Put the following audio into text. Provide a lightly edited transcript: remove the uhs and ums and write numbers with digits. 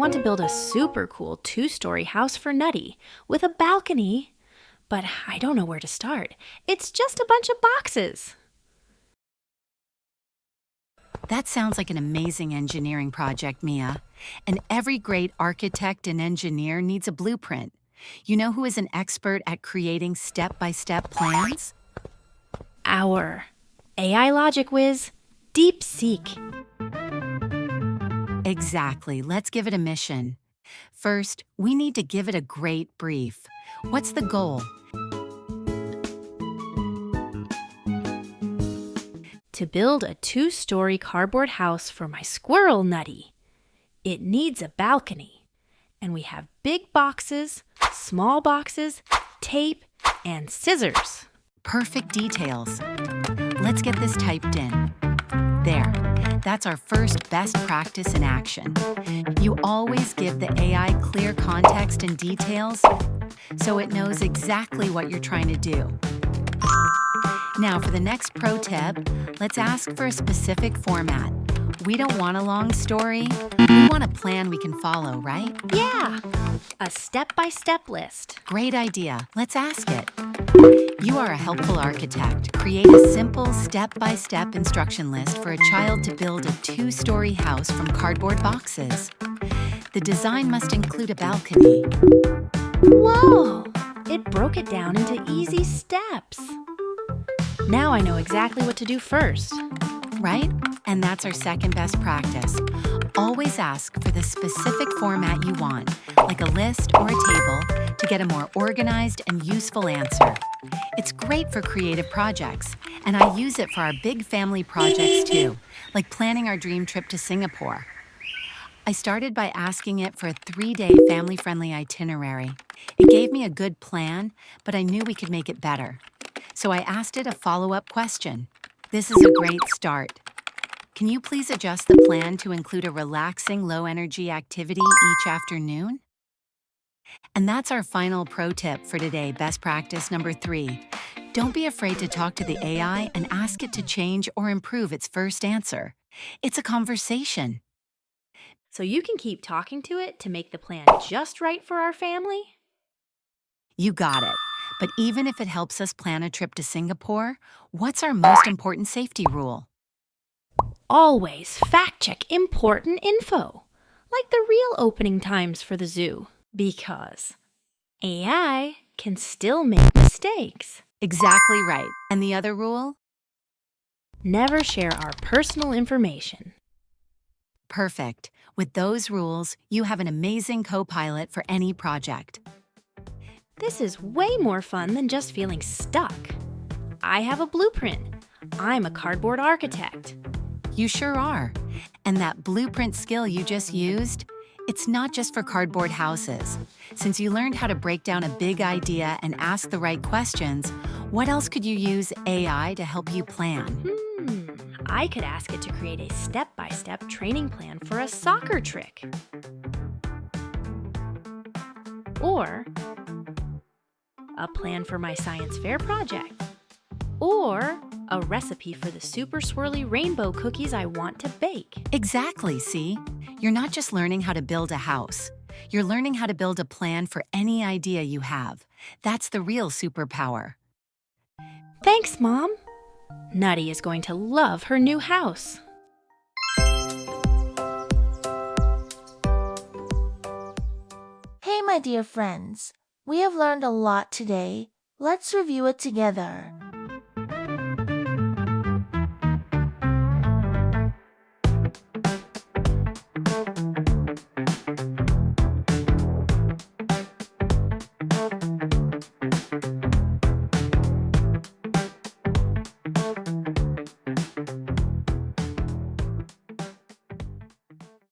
want to build a super cool 2-story house for Nutty with a balcony, but I don't know where to start. It's just a bunch of boxes. That sounds like an amazing engineering project, Mia. And every great architect and engineer needs a blueprint. You know who is an expert at creating step-by-step plans? Our AI logic whiz, Deepseek. Exactly. Let's give it a mission. First, we need to give it a great brief. What's the goal? To build a 2-story cardboard house for my squirrel Nutty. It needs a balcony, and we have big boxes, small boxes, tape, and scissors. Perfect details. Let's get this typed in. There. That's our first best practice in action. You always give the AI clear context and details so it knows exactly what you're trying to do. Now for the next pro tip, let's ask for a specific format. We don't want a long story. We want a plan we can follow, right? Yeah, a step-by-step list. Great idea. Let's ask it. You are a helpful architect. Create a simple step-by-step instruction list for a child to build a 2-story house from cardboard boxes. The design must include a balcony. Whoa! It broke it down into easy steps. Now I know exactly what to do first. Right? And that's our second best practice. Always ask for the specific format you want, like a list or a table, to get a more organized and useful answer. It's great for creative projects, and I use it for our big family projects too, like planning our dream trip to Singapore. I started by asking it for a 3-day family-friendly itinerary. It gave me a good plan, but I knew we could make it better. So I asked it a follow-up question. This is a great start. Can you please adjust the plan to include a relaxing, low-energy activity each afternoon? And that's our final pro tip for today, best practice number 3. Don't be afraid to talk to the AI and ask it to change or improve its first answer. It's a conversation. So you can keep talking to it to make the plan just right for our family? You got it. But even if it helps us plan a trip to Singapore, what's our most important safety rule? Always fact-check important info, like the real opening times for the zoo, because AI can still make mistakes. Exactly right. And the other rule? Never share our personal information. Perfect. With those rules, you have an amazing co-pilot for any project. This is way more fun than just feeling stuck. I have a blueprint. I'm a cardboard architect. You sure are. And that blueprint skill you just used, it's not just for cardboard houses. Since you learned how to break down a big idea and ask the right questions, what else could you use AI to help you plan? I could ask it to create a step-by-step training plan for a soccer trick. Or a plan for my science fair project. Or a recipe for the super swirly rainbow cookies I want to bake. Exactly, see? You're not just learning how to build a house. You're learning how to build a plan for any idea you have. That's the real superpower. Thanks, Mom. Nutty is going to love her new house. Hey, my dear friends. We have learned a lot today. Let's review it together.